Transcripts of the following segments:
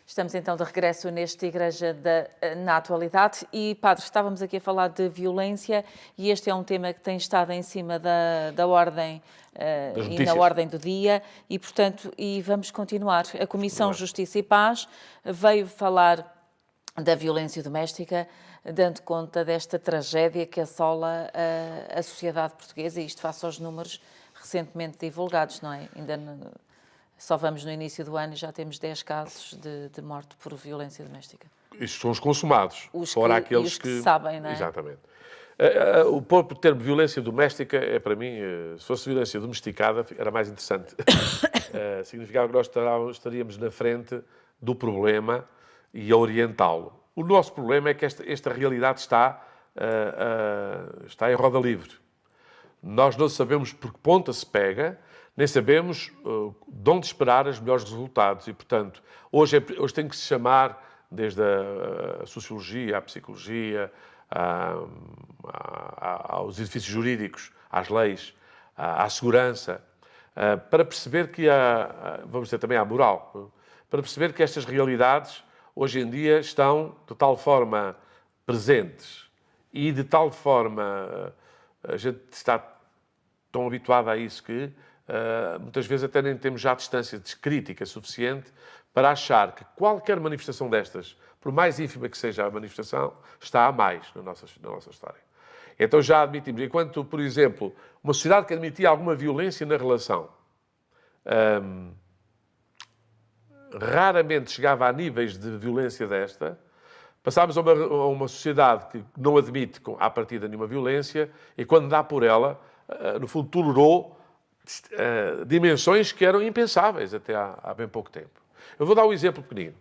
Estamos então de regresso nesta igreja na atualidade e, Padre, estávamos aqui a falar de violência e este é um tema que tem estado em cima da ordem e na ordem do dia e, portanto, vamos continuar. A Comissão Justiça e Paz veio falar da violência doméstica, dando conta desta tragédia que assola a sociedade portuguesa, e isto face aos números recentemente divulgados, não é? Só vamos no início do ano e já temos 10 casos de morte por violência doméstica. Isto são os consumados, fora aqueles que sabem, não é? Exatamente. O próprio termo violência doméstica é, para mim, se fosse violência domesticada, era mais interessante. Significava que nós estaríamos na frente do problema e a orientá-lo. O nosso problema é que esta realidade está em roda livre. Nós não sabemos por que ponta se pega, nem sabemos de onde esperar os melhores resultados. E, portanto, hoje tem que se chamar, desde a sociologia, a psicologia, aos edifícios jurídicos, às leis, à segurança, para perceber que vamos dizer também à moral, para perceber que estas realidades, hoje em dia, estão de tal forma presentes e de tal forma a gente está tão habituado a isso que muitas vezes até nem temos já distância de crítica suficiente para achar que qualquer manifestação destas, por mais ínfima que seja a manifestação, está a mais na nossa história. Então já admitimos, enquanto, por exemplo, uma sociedade que admitia alguma violência na relação, raramente chegava a níveis de violência desta, passámos a uma sociedade que não admite, à partida, nenhuma violência, e quando dá por ela, no fundo, tolerou dimensões que eram impensáveis até há bem pouco tempo. Eu vou dar um exemplo pequenino.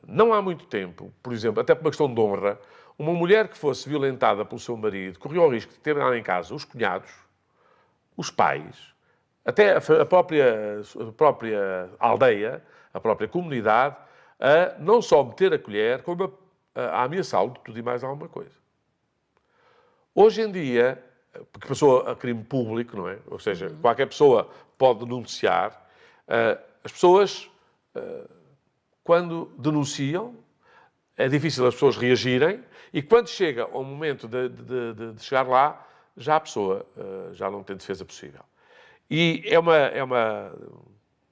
Não há muito tempo, por exemplo, até por uma questão de honra, uma mulher que fosse violentada pelo seu marido corria o risco de ter lá em casa os cunhados, os pais, até a própria aldeia, a própria comunidade, a não só meter a colher, como a ameaçá-lo de tudo e mais alguma coisa. Hoje em dia, porque passou a crime público, não é? Ou seja, qualquer pessoa pode denunciar. As pessoas, quando denunciam, é difícil as pessoas reagirem e quando chega ao momento de chegar lá, já a pessoa já não tem defesa possível. E é uma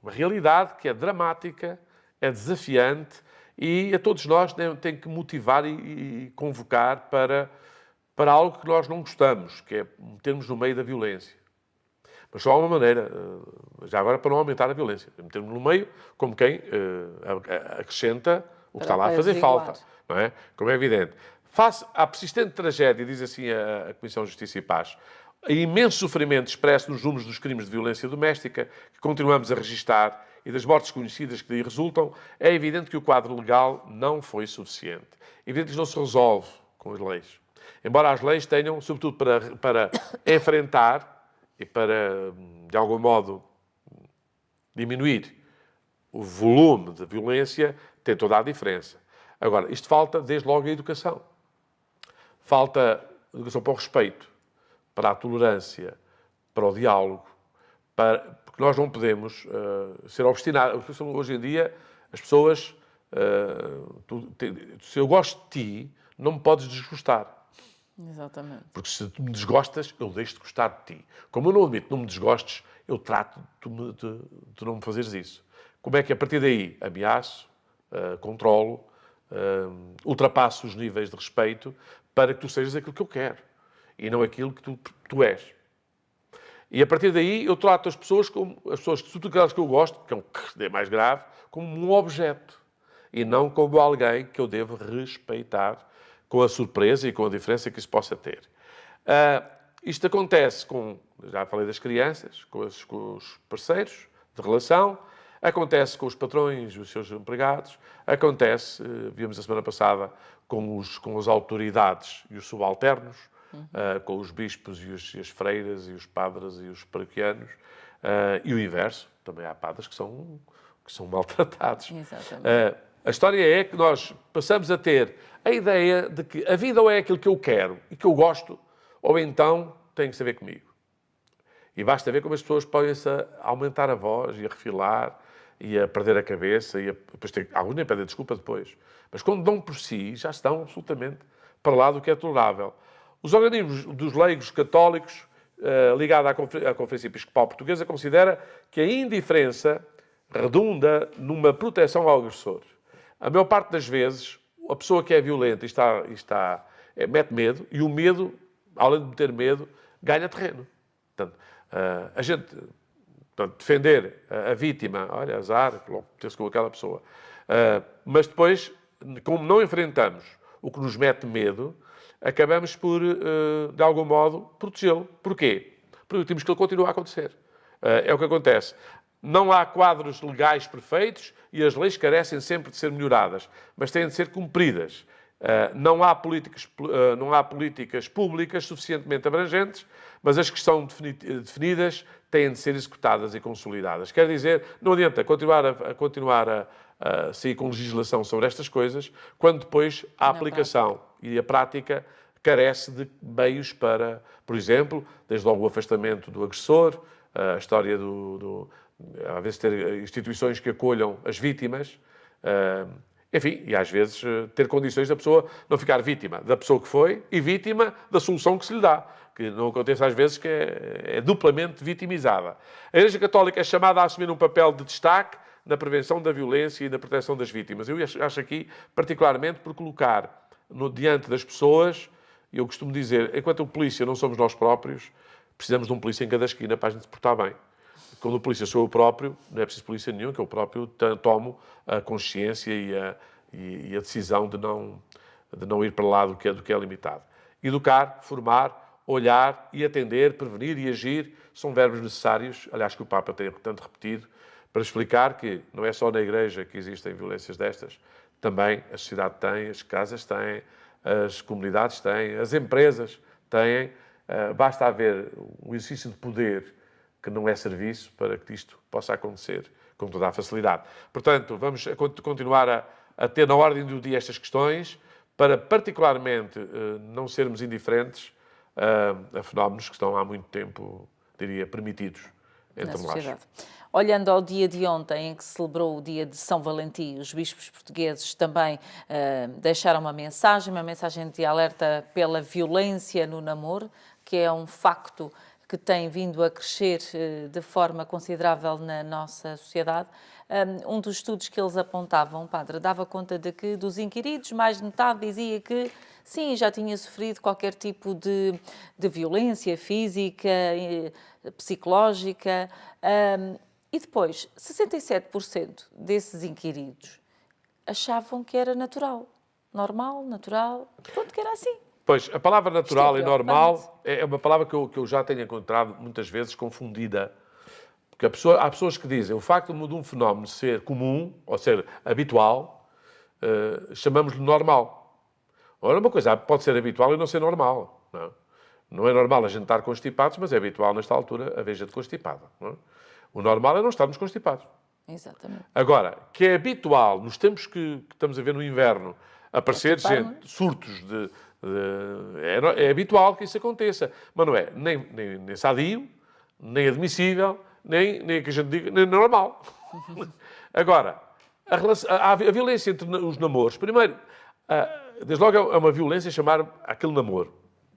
realidade que é dramática, é desafiante e a todos nós tem que motivar e convocar para algo que nós não gostamos, que é metermos no meio da violência. Mas só há uma maneira, já agora para não aumentar a violência, metermos no meio como quem acrescenta o que está lá a fazer falta, não é? Como é evidente. Face à persistente tragédia, diz assim a Comissão de Justiça e Paz, a imenso sofrimento expresso nos números dos crimes de violência doméstica que continuamos a registar e das mortes conhecidas que daí resultam, é evidente que o quadro legal não foi suficiente. É evidente que isto não se resolve com as leis. Embora as leis tenham, sobretudo para enfrentar e para, de algum modo, diminuir o volume de violência, tem toda a diferença. Agora, isto falta, desde logo, a educação. Falta educação para o respeito, para a tolerância, para o diálogo, porque nós não podemos ser obstinados. Hoje em dia, as pessoas... se eu gosto de ti, não me podes desgostar. Exatamente. Porque se tu me desgostas, eu deixo de gostar de ti. Como eu não admito que não me desgostes, eu trato de não me fazeres isso. Como é que a partir daí ameaço, controlo, ultrapasso os níveis de respeito para que tu sejas aquilo que eu quero e não aquilo que tu és. E a partir daí eu trato as pessoas, sobretudo aquelas que eu gosto, que é o que é mais grave, como um objeto e não como alguém que eu devo respeitar, com a surpresa e com a diferença que isso possa ter. Isto acontece já falei das crianças, com os parceiros de relação, acontece com os patrões e os seus empregados, acontece, vimos a semana passada, com as autoridades e os subalternos, com os bispos e as freiras e os padres e os paroquianos, e o inverso, também há padres que são maltratados. Exatamente. A história é que nós passamos a ter a ideia de que a vida ou é aquilo que eu quero e que eu gosto, ou então tem que saber comigo. E basta ver como as pessoas podem-se aumentar a voz e a refilar e a perder a cabeça, e depois alguns nem pedem desculpa depois. Mas quando dão por si, já estão absolutamente para lá do que é tolerável. Os organismos dos leigos católicos, ligados à Conferência Episcopal Portuguesa, considera que a indiferença redunda numa proteção ao agressor. A maior parte das vezes, a pessoa que é violenta mete medo, e o medo, além de meter medo, ganha terreno. Portanto, a gente defender a vítima, olha, azar, logo ter-se com aquela pessoa. Mas depois, como não enfrentamos o que nos mete medo, acabamos por, de algum modo, protegê-lo. Porquê? Porque temos que ele continue a acontecer. É o que acontece. Não há quadros legais perfeitos e as leis carecem sempre de ser melhoradas, mas têm de ser cumpridas. Não há políticas públicas suficientemente abrangentes, mas as que estão definidas têm de ser executadas e consolidadas. Quer dizer, não adianta continuar a sair com legislação sobre estas coisas, quando depois a aplicação e a prática carece de meios para, por exemplo, desde logo o afastamento do agressor, a história às vezes ter instituições que acolham as vítimas, enfim, e às vezes ter condições da pessoa não ficar vítima da pessoa que foi e vítima da solução que se lhe dá, que não acontece às vezes que é duplamente vitimizada. A Igreja Católica é chamada a assumir um papel de destaque na prevenção da violência e na proteção das vítimas. Eu acho aqui, particularmente, por colocar diante das pessoas, e eu costumo dizer, enquanto o polícia não somos nós próprios, precisamos de um polícia em cada esquina para a gente se portar bem. Quando o polícia sou eu próprio, não é preciso polícia nenhum, que eu próprio tomo a consciência e a decisão de não ir para lá do que é limitado. Educar, formar, olhar e atender, prevenir e agir são verbos necessários, aliás, que o Papa tem tanto repetido, para explicar que não é só na Igreja que existem violências destas, também a sociedade tem, as casas têm, as comunidades têm, as empresas têm. Basta haver um exercício de poder que não é serviço para que isto possa acontecer com toda a facilidade. Portanto, vamos continuar a ter na ordem do dia estas questões para, particularmente, não sermos indiferentes a fenómenos que estão há muito tempo, diria, permitidos entre nós. Olhando ao dia de ontem, em que se celebrou o dia de São Valentim, os bispos portugueses também deixaram uma mensagem de alerta pela violência no namoro, que é um facto que tem vindo a crescer de forma considerável na nossa sociedade. Um dos estudos que eles apontavam, padre, dava conta de que dos inquiridos, mais de metade dizia que sim, já tinha sofrido qualquer tipo de violência física, psicológica. E depois, 67% desses inquiridos achavam que era normal, pronto, que era assim. Pois, a palavra natural e normal é uma palavra que eu já tenho encontrado muitas vezes confundida. Porque há pessoas que dizem o facto de um fenómeno ser comum, ou ser habitual, chamamos-lhe normal. Ora, uma coisa pode ser habitual e não ser normal. Não é normal a gente estar constipados, mas é habitual, nesta altura, haver gente constipada. Não? O normal é não estarmos constipados. Exatamente. Agora, que é habitual, nos tempos que estamos a ver no inverno, aparecer surtos é habitual que isso aconteça. Mas não é nem sadio, nem admissível, nem que a gente diga, nem normal. Agora, a violência entre os namoros. Primeiro, desde logo é uma violência chamar aquele namoro.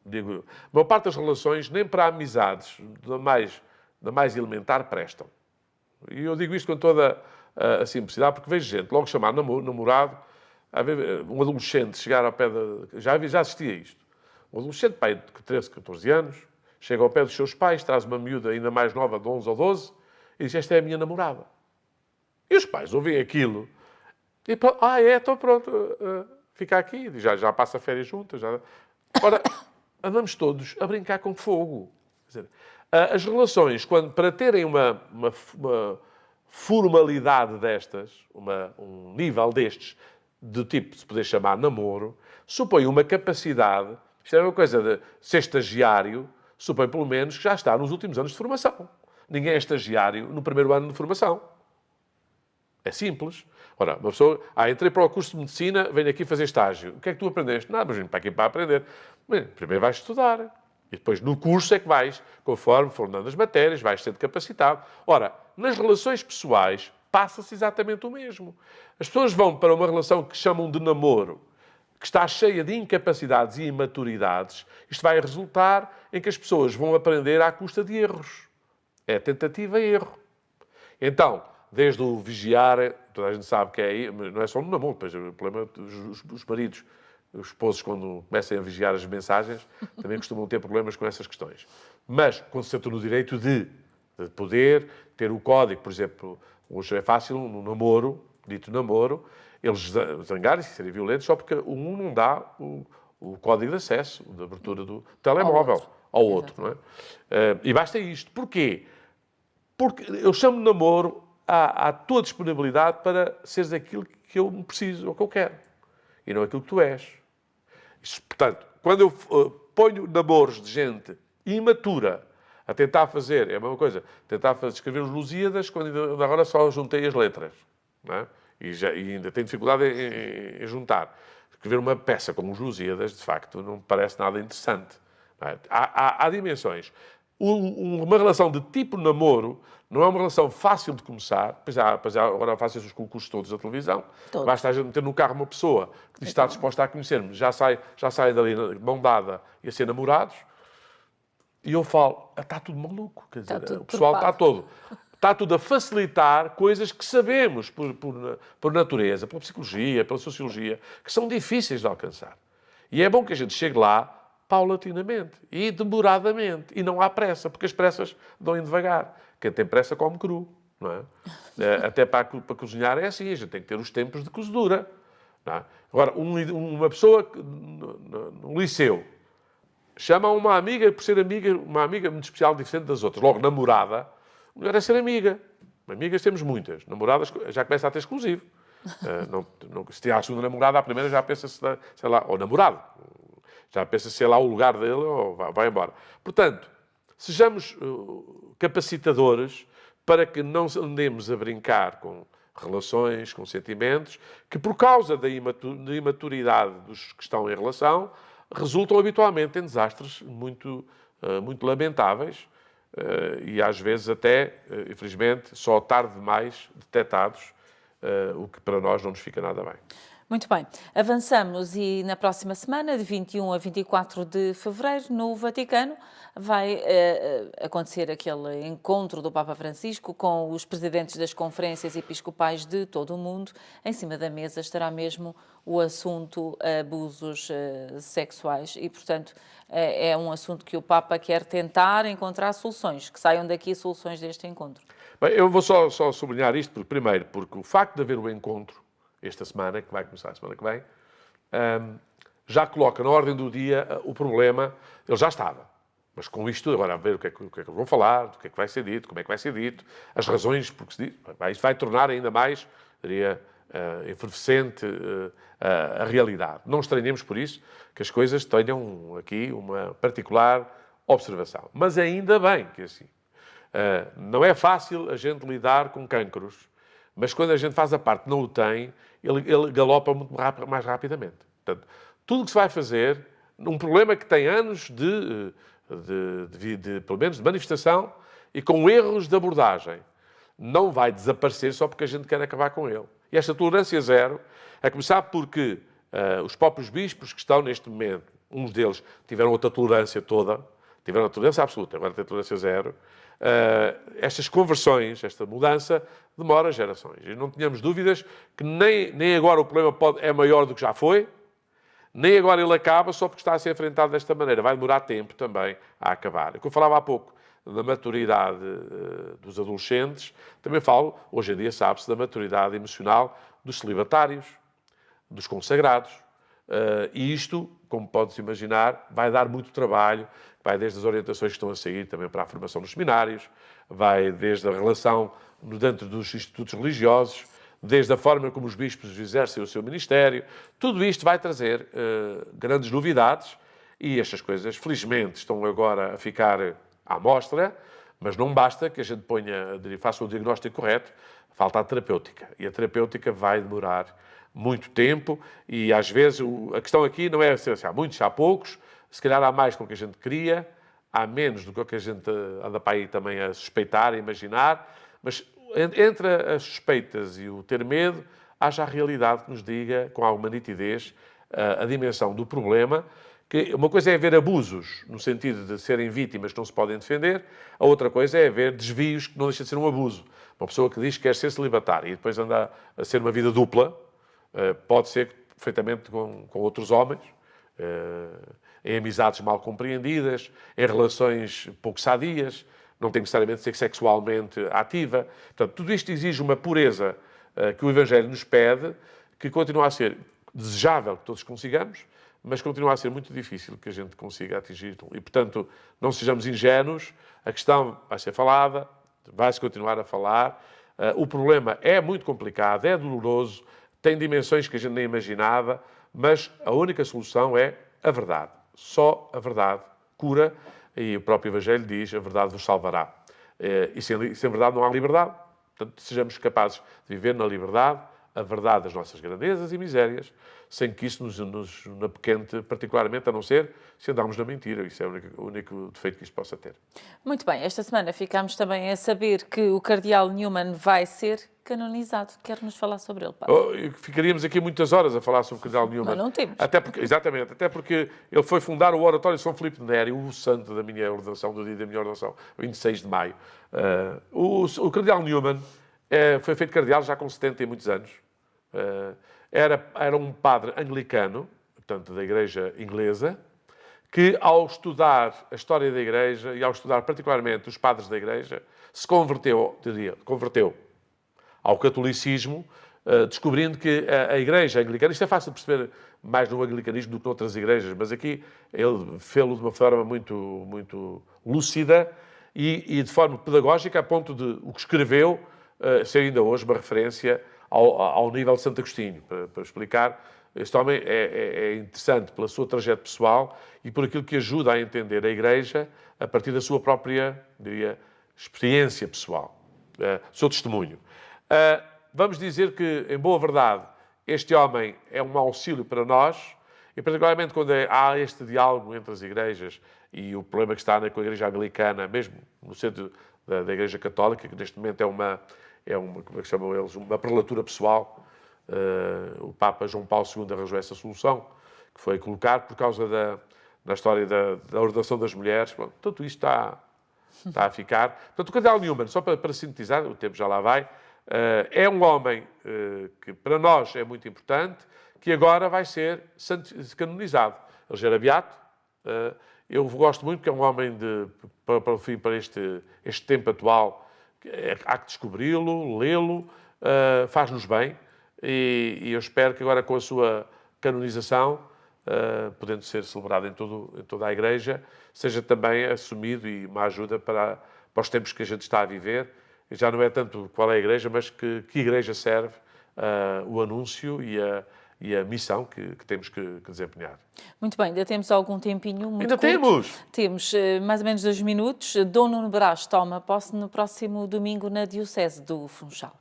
Digo eu. A maior parte das relações, nem para amizades da mais elementar, prestam. E eu digo isto com toda a simplicidade, porque vejo gente logo chamar namorado. Um adolescente chegar ao pé já assistia a isto. Um adolescente, pai de 13, 14 anos, chega ao pé dos seus pais, traz uma miúda ainda mais nova, de 11 ou 12, e diz, esta é a minha namorada. E os pais ouvem aquilo, e então pronto, fica aqui, já passa férias juntas. Ora, andamos todos a brincar com fogo. Quer dizer, as relações, para terem uma formalidade destas, um nível destes, do tipo de se poder chamar namoro, supõe uma capacidade, isto é uma coisa de ser estagiário, supõe pelo menos que já está nos últimos anos de formação. Ninguém é estagiário no primeiro ano de formação. É simples. Ora, uma pessoa, entrei para o curso de medicina, venho aqui fazer estágio. O que é que tu aprendeste? Nada, mas vim para aqui para aprender. Bem, primeiro vais estudar. E depois no curso é que vais, conforme for dando as matérias, vais sendo capacitado. Ora, nas relações pessoais, passa-se exatamente o mesmo. As pessoas vão para uma relação que chamam de namoro, que está cheia de incapacidades e imaturidades. Isto vai resultar em que as pessoas vão aprender à custa de erros. É tentativa e erro. Então, desde o vigiar, toda a gente sabe que é, não é só no namoro, pois o problema os maridos, os esposos, quando começam a vigiar as mensagens, também costumam ter problemas com essas questões. Mas, quando se senta no direito de poder ter o código, por exemplo, hoje é fácil no namoro, dito namoro, eles zangarem-se, serem violentos, só porque um não dá o código de acesso, de abertura do telemóvel ao outro, não é? E basta isto. Porquê? Porque eu chamo de namoro à tua disponibilidade para seres aquilo que eu preciso ou que eu quero. E não aquilo que tu és. Portanto, quando eu ponho namoros de gente imatura a tentar fazer, é a mesma coisa, tentar escrever os Lusíadas, quando agora só juntei as letras, não é? E ainda tenho dificuldade em juntar. Escrever uma peça como os Lusíadas, de facto, não me parece nada interessante. Não é? Há dimensões. Uma relação de tipo namoro não é uma relação fácil de começar, pois agora faço esses concursos todos da televisão, basta a gente meter no carro uma pessoa que diz está disposta a conhecer-me, já sai dali de mão dada e a ser namorados, e eu falo, está tudo maluco, quer dizer, o pessoal está tudo a facilitar coisas que sabemos por natureza, pela psicologia, pela sociologia, que são difíceis de alcançar. E é bom que a gente chegue lá paulatinamente e demoradamente. E não há pressa, porque as pressas dão devagar. Quem tem pressa come cru, não é? Até para cozinhar é assim, a gente tem que ter os tempos de cozedura. Não é? Agora, uma pessoa no liceu chama uma amiga, por ser amiga, uma amiga muito especial, diferente das outras. Logo, namorada, o melhor é ser amiga. Amigas temos muitas. Namoradas já começa a ter exclusivo. Se tiver a segunda namorada, a primeira já pensa, sei lá, ou namorado. Já pensa se é lá o lugar dele ou vai embora. Portanto, sejamos capacitadores para que não andemos a brincar com relações, com sentimentos, que por causa da imaturidade dos que estão em relação, resultam habitualmente em desastres muito lamentáveis e às vezes até, infelizmente, só tarde demais detectados, o que para nós não nos fica nada bem. Muito bem. Avançamos e na próxima semana, de 21 a 24 de fevereiro, no Vaticano, vai acontecer aquele encontro do Papa Francisco com os presidentes das conferências episcopais de todo o mundo. Em cima da mesa estará mesmo o assunto abusos sexuais e, portanto, é um assunto que o Papa quer tentar encontrar soluções, que saiam daqui soluções deste encontro. Bem, eu vou só sublinhar isto, primeiro, porque o facto de haver o encontro esta semana, que vai começar a semana que vem, já coloca na ordem do dia o problema. Ele já estava, mas com isto, agora a ver o que é que vão falar, do que é que vai ser dito, como é que vai ser dito, as razões porque se diz, isto vai tornar ainda mais, diria, efervescente a realidade. Não estranhemos por isso que as coisas tenham aqui uma particular observação. Mas ainda bem que assim. Não é fácil a gente lidar com cancros, mas quando a gente faz a parte não o tem, ele galopa muito mais rapidamente. Portanto, tudo o que se vai fazer, um problema que tem anos pelo menos, de manifestação e com erros de abordagem, não vai desaparecer só porque a gente quer acabar com ele. E esta tolerância zero, a começar porque os próprios bispos que estão neste momento, uns deles tiveram outra tolerância toda, tiveram a tolerância absoluta, agora tem tolerância zero. Estas conversões, esta mudança, demora gerações. E não tenhamos dúvidas que nem agora o problema é maior do que já foi, nem agora ele acaba só porque está a ser enfrentado desta maneira. Vai demorar tempo também a acabar. É o que eu falava há pouco da maturidade dos adolescentes, também falo, hoje em dia sabe-se, da maturidade emocional dos celibatários, dos consagrados. E isto, como podes imaginar, vai dar muito trabalho, vai desde as orientações que estão a sair também para a formação nos seminários, vai desde a relação dentro dos institutos religiosos, desde a forma como os bispos exercem o seu ministério. Tudo isto vai trazer grandes novidades e estas coisas, felizmente, estão agora a ficar à mostra, mas não basta que a gente faça o diagnóstico correto, falta a terapêutica. E a terapêutica vai demorar muito tempo e, às vezes, a questão aqui não é se há muitos, há poucos, se calhar há mais do que a gente queria, há menos do que a gente anda para aí também a suspeitar, a imaginar, mas entre as suspeitas e o ter medo, haja a realidade que nos diga, com alguma nitidez, a dimensão do problema, que uma coisa é haver abusos, no sentido de serem vítimas que não se podem defender, a outra coisa é haver desvios que não deixa de ser um abuso. Uma pessoa que diz que quer ser celibatária e depois anda a ser uma vida dupla, pode ser perfeitamente com outros homens, em amizades mal compreendidas, em relações pouco sadias, não tem necessariamente de ser sexualmente ativa. Portanto, tudo isto exige uma pureza que o Evangelho nos pede, que continua a ser desejável que todos consigamos, mas continua a ser muito difícil que a gente consiga atingir. E, portanto, não sejamos ingênuos, a questão vai ser falada, vai-se continuar a falar, o problema é muito complicado, é doloroso, tem dimensões que a gente nem imaginava, mas a única solução é a verdade. Só a verdade cura, e o próprio Evangelho diz, a verdade vos salvará. E sem verdade não há liberdade. Portanto, sejamos capazes de viver na liberdade, a verdade das nossas grandezas e misérias, sem que isso nos apequente particularmente, a não ser se andarmos na mentira. Isso é o único defeito que isto possa ter. Muito bem, esta semana ficámos também a saber que o cardeal Newman vai ser canonizado. Quer-nos falar sobre ele, Padre? Ficaríamos aqui muitas horas a falar sobre o cardeal Newman. Mas não temos. Exatamente, até porque ele foi fundar o Oratório de São Filipe de Néri, o santo da minha ordenação, do dia da minha ordenação, 26 de maio. O cardeal Newman foi feito cardeal já com 70 e muitos anos. Era um padre anglicano, portanto, da Igreja Inglesa, que, ao estudar a história da Igreja e ao estudar particularmente os padres da Igreja, se converteu ao catolicismo, descobrindo que a Igreja Anglicana, isto é fácil de perceber mais no anglicanismo do que noutras igrejas, mas aqui ele fê-lo de uma forma muito lúcida e de forma pedagógica, a ponto de o que escreveu ser ainda hoje uma referência ao nível de Santo Agostinho, para explicar. Este homem é interessante pela sua trajetória pessoal e por aquilo que ajuda a entender a Igreja a partir da sua própria, diria, experiência pessoal, seu testemunho. Vamos dizer que, em boa verdade, este homem é um auxílio para nós, e particularmente quando há este diálogo entre as igrejas e o problema que está com a Igreja Anglicana, mesmo no centro da Igreja Católica, que neste momento é uma como é que chamam eles, uma prelatura pessoal. O Papa João Paulo II arranjou essa solução, que foi colocar por causa da história da ordenação das mulheres. Bom, tudo isto está a ficar. Portanto, o cardeal Newman, só para sintetizar, o tempo já lá vai, é um homem que para nós é muito importante, que agora vai ser canonizado. Ele já era beato. Eu gosto muito, porque é um homem para este tempo atual. Há que descobri-lo, lê-lo, faz-nos bem, e eu espero que agora com a sua canonização, podendo ser celebrado em toda a Igreja, seja também assumido e uma ajuda para os tempos que a gente está a viver. E já não é tanto qual é a Igreja, mas que Igreja serve o anúncio e a missão que temos que desempenhar. Muito bem, ainda temos algum tempinho. Ainda temos! Temos mais ou menos 2 minutos. Dom Nuno Brás toma posse no próximo domingo na Diocese do Funchal.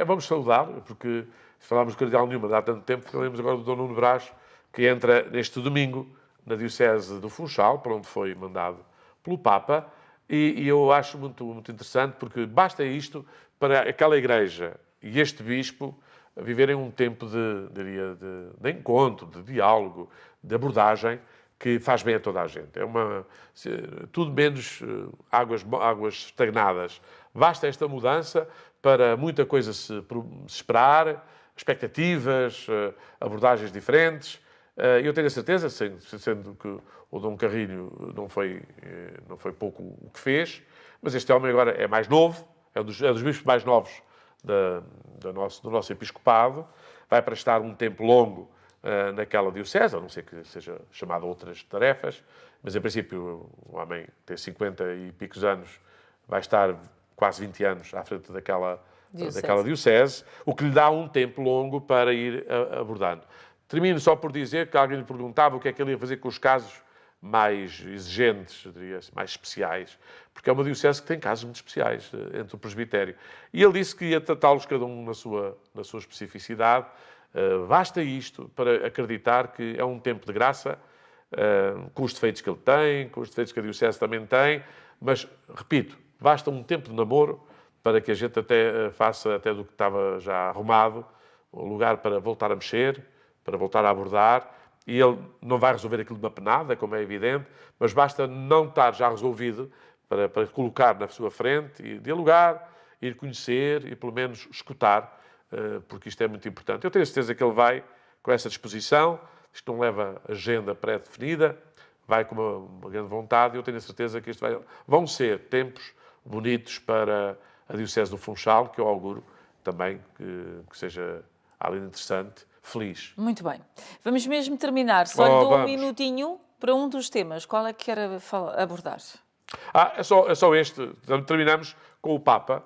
Vamos saudá-lo, porque se falarmos do cardeal Newman há tanto tempo, falamos agora do Dom Nuno Brás, que entra neste domingo na Diocese do Funchal, para onde foi mandado pelo Papa, e eu acho muito interessante, porque basta isto para aquela Igreja e este Bispo viverem um tempo de encontro, de diálogo, de abordagem, que faz bem a toda a gente. Tudo menos águas estagnadas. Basta esta mudança para muita coisa se esperar, expectativas, abordagens diferentes. Eu tenho a certeza, sendo que o Dom Carrilho não foi pouco o que fez, mas este homem agora é mais novo, é dos bispos mais novos do nosso episcopado, vai para estar um tempo longo naquela diocese, a não ser que seja chamado a outras tarefas, mas em princípio o homem tem 50 e picos anos, vai estar quase 20 anos à frente daquela diocese, o que lhe dá um tempo longo para ir abordando. Termino só por dizer que alguém lhe perguntava o que é que ele ia fazer com os casos mais exigentes, diria assim, mais especiais, porque é uma diocese que tem casos muito especiais entre o presbitério. E ele disse que ia tratá-los cada um na sua especificidade. Basta isto para acreditar que é um tempo de graça, com os defeitos que ele tem, com os defeitos que a diocese também tem, mas, repito, basta um tempo de namoro para que a gente até faça, até do que estava já arrumado, um lugar para voltar a mexer, para voltar a abordar. E ele não vai resolver aquilo de uma penada, como é evidente, mas basta não estar já resolvido para colocar na sua frente e dialogar, ir conhecer e pelo menos escutar, porque isto é muito importante. Eu tenho certeza que ele vai com essa disposição, isto não leva agenda pré-definida, vai com uma grande vontade, e eu tenho a certeza que isto vão ser tempos bonitos para a Diocese do Funchal, que eu auguro também que seja algo interessante, feliz. Muito bem. Vamos mesmo terminar. Só lhe dou um minutinho para um dos temas. Qual é que quer abordar? É só este. Terminamos com o Papa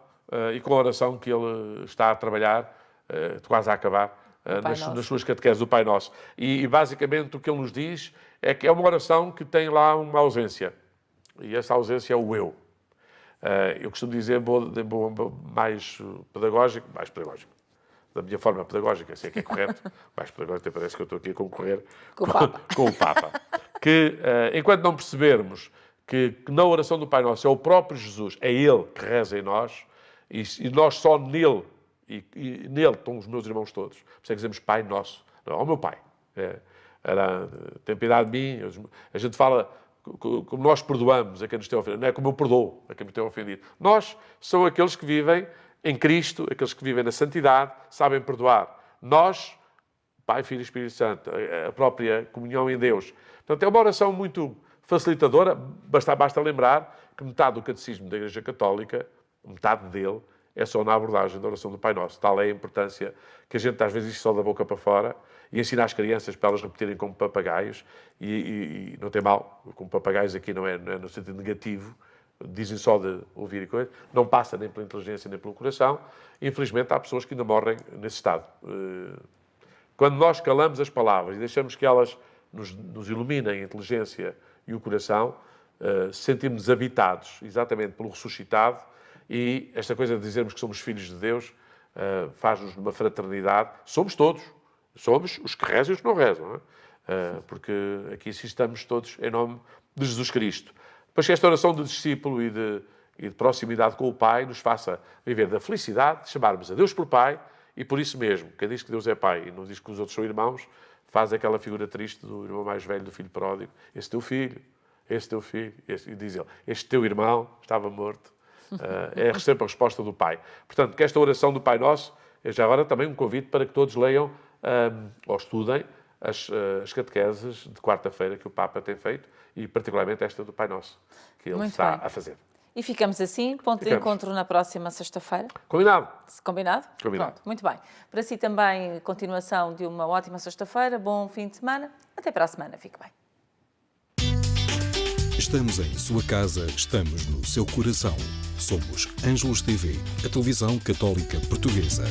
e com a oração que ele está a trabalhar, quase a acabar, nas suas catequeses do Pai Nosso. E basicamente o que ele nos diz é que é uma oração que tem lá uma ausência. E essa ausência é o eu. Eu costumo dizer, mais pedagógico, da minha forma pedagógica, se é que é correto, mais pedagógico, até parece que eu estou aqui a concorrer com o Papa. Que, enquanto não percebermos que na oração do Pai Nosso é o próprio Jesus, é Ele que reza em nós, e nós só nele, e nele estão os meus irmãos todos. Por isso é que dizemos Pai Nosso. Não, o meu Pai. Tem piedade de mim. A gente fala como nós perdoamos a quem nos tem ofendido. Não é como eu perdoo a quem me tem ofendido. Nós somos aqueles que vivem em Cristo, aqueles que vivem na santidade, sabem perdoar. Nós, Pai, Filho e Espírito Santo, a própria comunhão em Deus. Portanto, é uma oração muito facilitadora. Basta lembrar que metade do catecismo da Igreja Católica, metade dele, é só na abordagem da oração do Pai Nosso. Tal é a importância que a gente às vezes diz só da boca para fora e ensina as crianças para elas repetirem como papagaios. E não tem mal, como papagaios aqui não é no sentido negativo, dizem só de ouvir e coisa, não passa nem pela inteligência nem pelo coração. Infelizmente há pessoas que ainda morrem nesse estado. Quando nós calamos as palavras e deixamos que elas nos iluminem a inteligência e o coração, sentimos-nos habitados exatamente pelo ressuscitado, e esta coisa de dizermos que somos filhos de Deus faz-nos numa fraternidade. Somos todos. Somos os que rezam e os que não rezam. Não é? Porque aqui estamos todos em nome de Jesus Cristo. Depois que esta oração de discípulo e de proximidade com o Pai nos faça viver da felicidade de chamarmos a Deus por Pai, e por isso mesmo, quem diz que Deus é Pai e não diz que os outros são irmãos, faz aquela figura triste do irmão mais velho do filho pródigo. Esse teu filho, e diz ele, este teu irmão estava morto. É sempre a resposta do Pai. Portanto, que esta oração do Pai Nosso é já agora também um convite para que todos leiam ou estudem as catequeses de quarta-feira que o Papa tem feito, e particularmente esta do Pai Nosso, que ele está a fazer. E ficamos assim, ponto de encontro na próxima sexta-feira. Combinado. Combinado? Combinado. Pronto, muito bem. Para si também, continuação de uma ótima sexta-feira, bom fim de semana, até para a semana, fique bem. Estamos em sua casa, estamos no seu coração. Somos Ângelos TV, a televisão católica portuguesa.